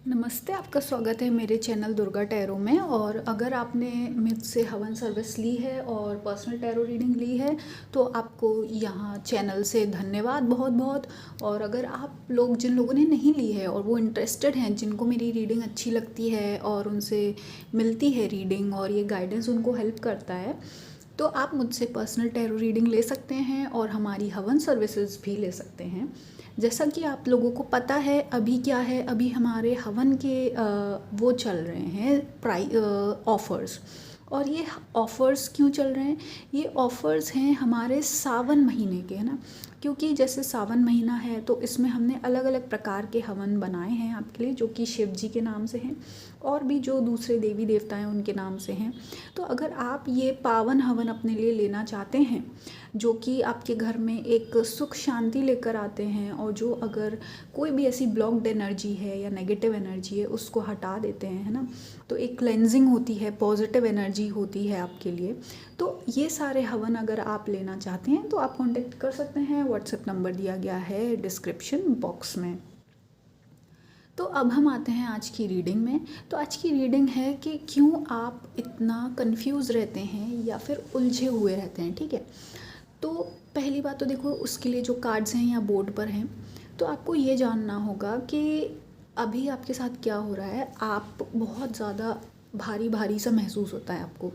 नमस्ते, आपका स्वागत है मेरे चैनल दुर्गा टैरो में। और अगर आपने मुझसे हवन सर्विस ली है और पर्सनल टैरो रीडिंग ली है तो आपको यहाँ चैनल से धन्यवाद बहुत बहुत। और अगर आप लोग जिन लोगों ने नहीं ली है और वो इंटरेस्टेड हैं, जिनको मेरी रीडिंग अच्छी लगती है और उनसे मिलती है रीडिंग और ये गाइडेंस उनको हेल्प करता है, तो आप मुझसे पर्सनल टैरो रीडिंग ले सकते हैं और हमारी हवन सर्विसेज भी ले सकते हैं। जैसा कि आप लोगों को पता है अभी क्या है, अभी हमारे हवन के वो चल रहे हैं ऑफ़र्स। और ये ऑफ़र्स क्यों चल रहे हैं? ये ऑफ़र्स हैं हमारे सावन महीने के, है ना। क्योंकि जैसे सावन महीना है तो इसमें हमने अलग अलग प्रकार के हवन बनाए हैं आपके लिए, जो कि शिव जी के नाम से हैं और भी जो दूसरे देवी देवता हैं उनके नाम से हैं। तो अगर आप ये पावन हवन अपने लिए लेना चाहते हैं, जो कि आपके घर में एक सुख शांति लेकर आते हैं और जो अगर कोई भी ऐसी ब्लॉक्ड एनर्जी है या नेगेटिव एनर्जी है उसको हटा देते हैं, है ना। तो एक क्लेंजिंग होती है, पॉजिटिव एनर्जी होती है आपके लिए। तो ये सारे हवन अगर आप लेना चाहते हैं तो आप कांटेक्ट कर सकते हैं। व्हाट्सएप नंबर दिया गया है डिस्क्रिप्शन बॉक्स में। तो अब हम आते हैं आज की रीडिंग में। तो आज की रीडिंग है कि क्यों आप इतना कंफ्यूज रहते हैं या फिर उलझे हुए रहते हैं, ठीक है। तो पहली बात तो देखो, उसके लिए जो कार्ड्स हैं या बोर्ड पर हैं, तो आपको ये जानना होगा कि अभी आपके साथ क्या हो रहा है। आप बहुत ज़्यादा भारी भारी सा महसूस होता है आपको।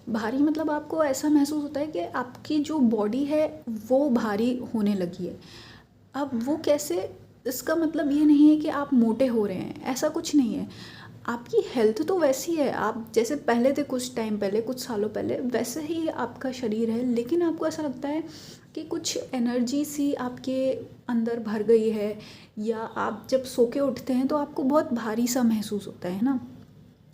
भारी मतलब आपको ऐसा महसूस होता है कि आपकी जो बॉडी है वो भारी होने लगी है। अब वो कैसे? इसका मतलब ये नहीं है कि आप मोटे हो रहे हैं, ऐसा कुछ नहीं है। आपकी हेल्थ तो वैसी है, आप जैसे पहले थे कुछ टाइम पहले, कुछ सालों पहले, वैसे ही आपका शरीर है। लेकिन आपको ऐसा लगता है कि कुछ एनर्जी सी आपके अंदर भर गई है, या आप जब सो के उठते हैं तो आपको बहुत भारी सा महसूस होता है ना।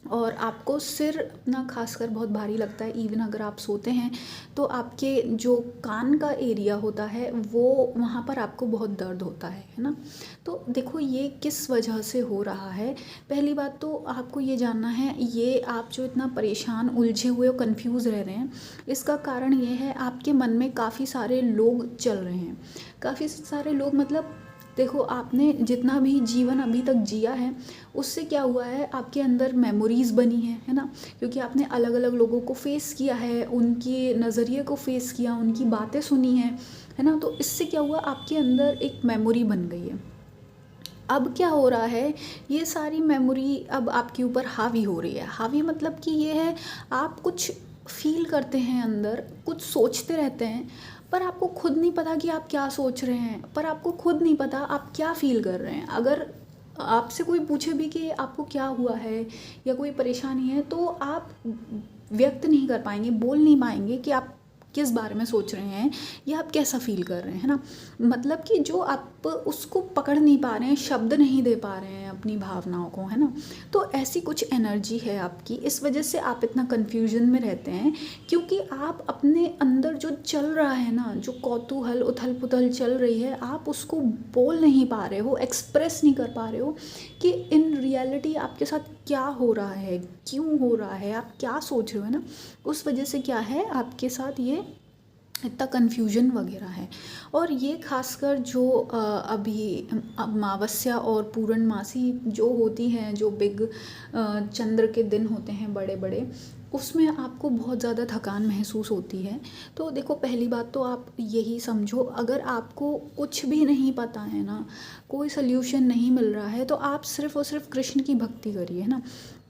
और आपको सिर अपना खासकर बहुत भारी लगता है। इवन अगर आप सोते हैं तो आपके जो कान का एरिया होता है वो वहाँ पर आपको बहुत दर्द होता है ना। तो देखो ये किस वजह से हो रहा है। पहली बात तो आपको ये जानना है, ये आप जो इतना परेशान, उलझे हुए और कंफ्यूज रह रहे हैं, इसका कारण ये है आपके मन में काफ़ी सारे लोग चल रहे हैं। काफ़ी सारे लोग मतलब देखो, आपने जितना भी जीवन अभी तक जिया है उससे क्या हुआ है, आपके अंदर मेमोरीज़ बनी है ना। क्योंकि आपने अलग अलग लोगों को फेस किया है, उनके नज़रिए को फेस किया, उनकी बातें सुनी है ना। तो इससे क्या हुआ, आपके अंदर एक मेमोरी बन गई है। अब क्या हो रहा है, ये सारी मेमोरी अब आपके ऊपर हावी हो रही है। हावी मतलब कि ये है, आप कुछ फील करते हैं अंदर, कुछ सोचते रहते हैं, पर आपको खुद नहीं पता कि आप क्या सोच रहे हैं, पर आपको खुद नहीं पता आप क्या फील कर रहे हैं। अगर आपसे कोई पूछे भी कि आपको क्या हुआ है या कोई परेशानी है, तो आप व्यक्त नहीं कर पाएंगे, बोल नहीं पाएंगे कि आप किस बारे में सोच रहे हैं या आप कैसा फील कर रहे हैं, है ना। मतलब कि जो आप उसको पकड़ नहीं पा रहे हैं, शब्द नहीं दे पा रहे हैं अपनी भावनाओं को, है ना। तो ऐसी कुछ एनर्जी है आपकी, इस वजह से आप इतना कन्फ्यूजन में रहते हैं। क्योंकि आप अपने अंदर जो चल रहा है ना, जो कौतूहल उथल पुथल चल रही है, आप उसको बोल नहीं पा रहे हो, एक्सप्रेस नहीं कर पा रहे हो कि इन रियलिटी आपके साथ क्या हो रहा है, क्यों हो रहा है, आप क्या सोच रहे हो, है ना। उस वजह से क्या है आपके साथ ये इतना कन्फ्यूजन वगैरह है। और ये खासकर जो अभी अमावस्या और पूर्णमासी जो होती हैं, जो बिग चंद्र के दिन होते हैं बड़े बड़े, उसमें आपको बहुत ज़्यादा थकान महसूस होती है। तो देखो, पहली बात तो आप यही समझो, अगर आपको कुछ भी नहीं पता है ना, कोई सल्यूशन नहीं मिल रहा है, तो आप सिर्फ़ और सिर्फ कृष्ण की भक्ति करिए, है ना।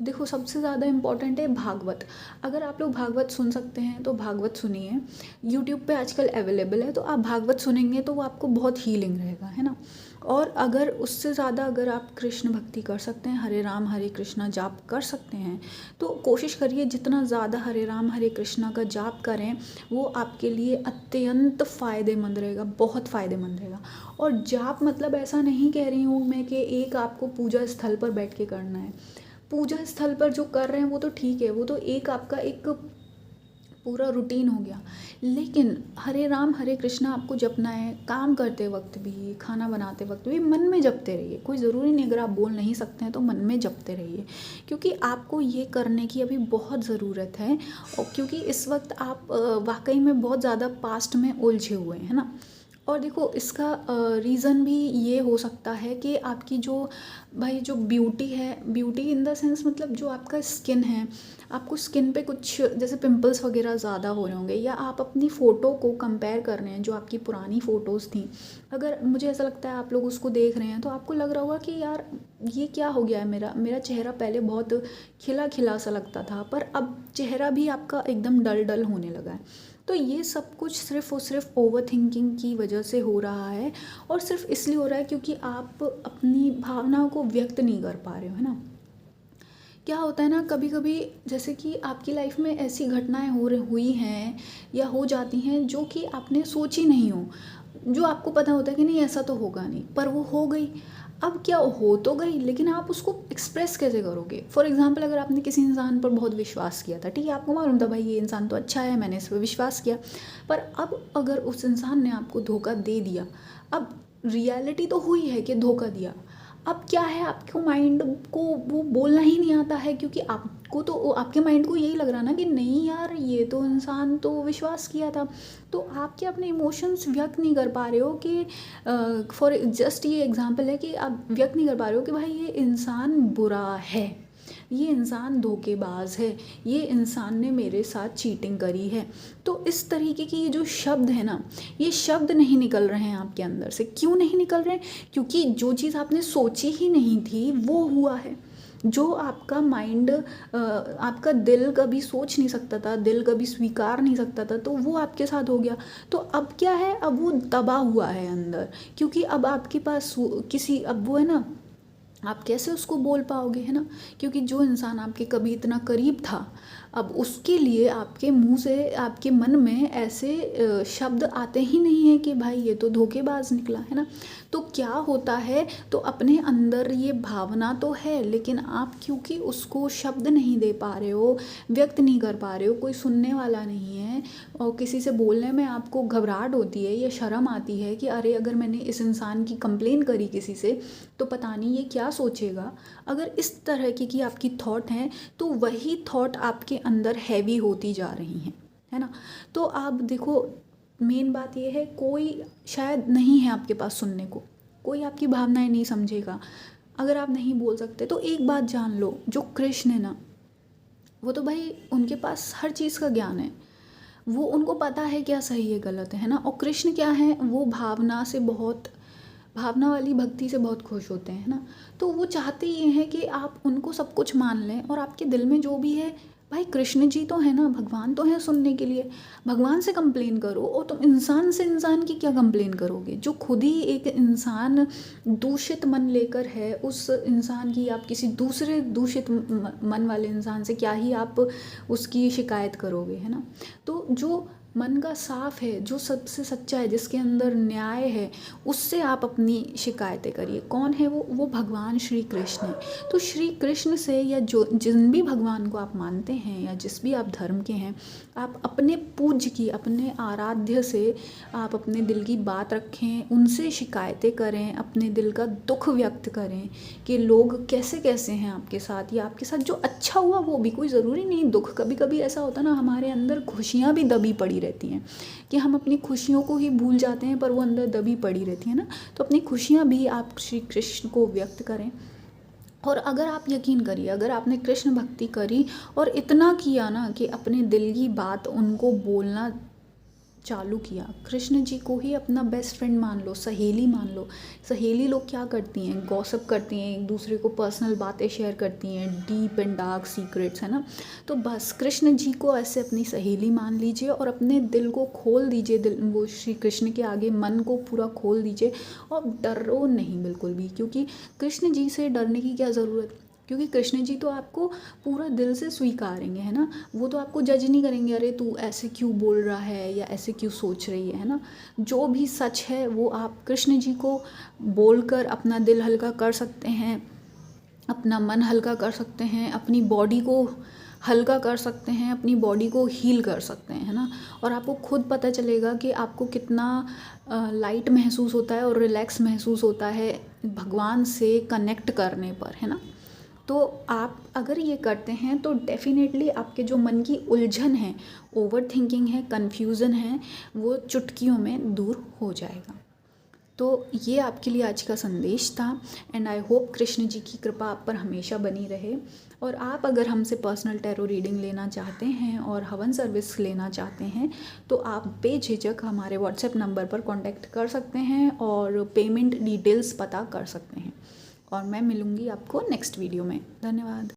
देखो, सबसे ज़्यादा इम्पॉर्टेंट है भागवत। अगर आप लोग भागवत सुन सकते हैं तो भागवत सुनिए। यूट्यूब पे आजकल अवेलेबल है, तो आप भागवत सुनेंगे तो वो आपको बहुत हीलिंग रहेगा, है ना। और अगर उससे ज़्यादा अगर आप कृष्ण भक्ति कर सकते हैं, हरे राम हरे कृष्णा जाप कर सकते हैं, तो कोशिश करिए जितना ज़्यादा हरे राम हरे कृष्णा का जाप करें वो आपके लिए अत्यंत फ़ायदेमंद रहेगा, बहुत फ़ायदेमंद रहेगा। और जाप मतलब ऐसा नहीं कह रही हूँ मैं कि एक आपको पूजा स्थल पर बैठ के करना है। पूजा स्थल पर जो कर रहे हैं वो तो ठीक है, वो तो एक आपका एक पूरा रूटीन हो गया। लेकिन हरे राम हरे कृष्णा आपको जपना है, काम करते वक्त भी, खाना बनाते वक्त भी मन में जपते रहिए। कोई ज़रूरी नहीं, अगर आप बोल नहीं सकते हैं तो मन में जपते रहिए, क्योंकि आपको ये करने की अभी बहुत ज़रूरत है। और क्योंकि इस वक्त आप वाकई में बहुत ज़्यादा पास्ट में उलझे हुए हैं ना। और देखो इसका रीज़न भी ये हो सकता है कि आपकी जो भाई जो ब्यूटी है, ब्यूटी इन द सेंस मतलब जो आपका स्किन है, आपको स्किन पे कुछ जैसे पिंपल्स वगैरह ज़्यादा हो रहे होंगे, या आप अपनी फ़ोटो को कंपेयर कर रहे हैं जो आपकी पुरानी फ़ोटोज़ थी। अगर मुझे ऐसा लगता है आप लोग उसको देख रहे हैं तो आपको लग रहा होगा कि यार ये क्या हो गया है, मेरा मेरा चेहरा पहले बहुत खिला खिला सा लगता था, पर अब चेहरा भी आपका एकदम डल डल होने लगा है। तो ये सब कुछ सिर्फ़ और सिर्फ ओवर थिंकिंग की वजह से हो रहा है, और सिर्फ इसलिए हो रहा है क्योंकि आप अपनी भावनाओं को व्यक्त नहीं कर पा रहे हो, है ना। क्या होता है ना, कभी कभी जैसे कि आपकी लाइफ में ऐसी घटनाएं हुई हैं या हो जाती हैं जो कि आपने सोची नहीं हो, जो आपको पता होता है कि नहीं ऐसा तो होगा नहीं, पर वो हो गई। अब क्या हो तो गई, लेकिन आप उसको एक्सप्रेस कैसे करोगे। फॉर एग्जांपल, अगर आपने किसी इंसान पर बहुत विश्वास किया था, ठीक है, आपको मालूम था भाई ये इंसान तो अच्छा है, मैंने इस पर विश्वास किया, पर अब अगर उस इंसान ने आपको धोखा दे दिया, अब रियलिटी तो हुई है कि धोखा दिया, अब क्या है, आपको माइंड को वो बोलना ही नहीं आता है, क्योंकि आपको तो आपके माइंड को यही लग रहा ना कि नहीं यार ये तो इंसान तो विश्वास किया था। तो आप क्या अपने इमोशंस व्यक्त नहीं कर पा रहे हो कि फॉर जस्ट ये एग्जांपल है कि आप व्यक्त नहीं कर पा रहे हो कि भाई ये इंसान बुरा है, ये इंसान धोखेबाज है, ये इंसान ने मेरे साथ चीटिंग करी है। तो इस तरीके की ये जो शब्द है ना, ये शब्द नहीं निकल रहे हैं आपके अंदर से। क्यों नहीं निकल रहे हैं? क्योंकि जो चीज़ आपने सोची ही नहीं थी वो हुआ है। जो आपका माइंड आपका दिल कभी सोच नहीं सकता था, दिल कभी स्वीकार नहीं सकता था, तो वो आपके साथ हो गया। तो अब क्या है, अब वो दबा हुआ है अंदर, क्योंकि अब आपके पास किसी, अब वो है ना, आप कैसे उसको बोल पाओगे, है ना। क्योंकि जो इंसान आपके कभी इतना करीब था, अब उसके लिए आपके मुंह से, आपके मन में ऐसे शब्द आते ही नहीं है कि भाई ये तो धोखेबाज निकला, है ना। तो क्या होता है, तो अपने अंदर ये भावना तो है, लेकिन आप क्योंकि उसको शब्द नहीं दे पा रहे हो, व्यक्त नहीं कर पा रहे हो, कोई सुनने वाला नहीं है, और किसी से बोलने में आपको घबराहट होती है या शर्म आती है कि अरे अगर मैंने इस इंसान की कंप्लेन करी किसी से तो पता नहीं ये क्या सोचेगा। अगर इस तरह की आपकी थॉट हैं, तो वही थॉट आपके अंदर हैवी होती जा रही हैं, है ना। तो आप देखो, मेन बात ये है, कोई शायद नहीं है आपके पास सुनने को, कोई आपकी भावनाएं नहीं समझेगा। अगर आप नहीं बोल सकते तो एक बात जान लो, जो कृष्ण है ना, वो तो भाई उनके पास हर चीज़ का ज्ञान है, वो उनको पता है क्या सही है गलत है ना। और कृष्ण क्या है, वो भावना से बहुत, भावना वाली भक्ति से बहुत खुश होते हैं, है ना। तो वो चाहते ये हैं कि आप उनको सब कुछ मान लें, और आपके दिल में जो भी है, भाई कृष्ण जी तो है ना, भगवान तो है सुनने के लिए, भगवान से कंप्लेन करो। और तुम इंसान से, इंसान की क्या कंप्लेन करोगे, जो खुद ही एक इंसान दूषित मन लेकर है, उस इंसान की आप किसी दूसरे दूषित मन वाले इंसान से क्या ही आप उसकी शिकायत करोगे, है ना। तो जो मन का साफ है, जो सबसे सच्चा है, जिसके अंदर न्याय है, उससे आप अपनी शिकायतें करिए। कौन है वो भगवान श्री कृष्ण है। तो श्री कृष्ण से, या जो जिन भी भगवान को आप मानते हैं या जिस भी आप धर्म के हैं, आप अपने पूज्य की, अपने आराध्य से आप अपने दिल की बात रखें, उनसे शिकायतें करें, अपने दिल का दुख व्यक्त करें कि लोग कैसे कैसे हैं आपके साथ, या आपके साथ जो अच्छा हुआ वो भी, कोई ज़रूरी नहीं दुख। कभी कभी ऐसा होता है ना, हमारे अंदर खुशियाँ भी दबी पड़ी रहती हैं कि हम अपनी खुशियों को ही भूल जाते हैं, पर वो अंदर दबी पड़ी रहती है ना। तो अपनी खुशियाँ भी आप श्री कृष्ण को व्यक्त करें। और अगर आप यकीन करिए, अगर आपने कृष्ण भक्ति करी और इतना किया ना कि अपने दिल की बात उनको बोलना चालू किया, कृष्ण जी को ही अपना बेस्ट फ्रेंड मान लो, सहेली मान लो। सहेली लोग क्या करती हैं, गॉसिप करती हैं, एक दूसरे को पर्सनल बातें शेयर करती हैं, डीप एंड डार्क सीक्रेट्स, है ना। तो बस कृष्ण जी को ऐसे अपनी सहेली मान लीजिए और अपने दिल को खोल दीजिए, दिल वो श्री कृष्ण के आगे मन को पूरा खोल दीजिए, और डरो नहीं बिल्कुल भी, क्योंकि कृष्ण जी से डरने की क्या ज़रूरत, क्योंकि कृष्ण जी तो आपको पूरा दिल से स्वीकारेंगे, है ना। वो तो आपको जज नहीं करेंगे, अरे तू ऐसे क्यों बोल रहा है या ऐसे क्यों सोच रही है ना। जो भी सच है वो आप कृष्ण जी को बोलकर अपना दिल हल्का कर सकते हैं, अपना मन हल्का कर सकते हैं, अपनी बॉडी को हल्का कर सकते हैं, अपनी बॉडी को हील कर सकते हैं, है ना। और आपको खुद पता चलेगा कि आपको कितना लाइट महसूस होता है और रिलैक्स महसूस होता है भगवान से कनेक्ट करने पर, है ना। तो आप अगर ये करते हैं तो डेफिनेटली आपके जो मन की उलझन है, ओवर थिंकिंग है, कन्फ्यूज़न है, वो चुटकियों में दूर हो जाएगा। तो ये आपके लिए आज का संदेश था and I hope Krishna ji की कृपा आप पर हमेशा बनी रहे। और आप अगर हमसे पर्सनल टैरो रीडिंग लेना चाहते हैं और हवन सर्विस लेना चाहते हैं तो आप बेझिझक हमारे व्हाट्सएप नंबर पर कांटेक्ट कर सकते हैं और पेमेंट डिटेल्स पता कर सकते हैं। और मैं मिलूँगी आपको नेक्स्ट वीडियो में। धन्यवाद।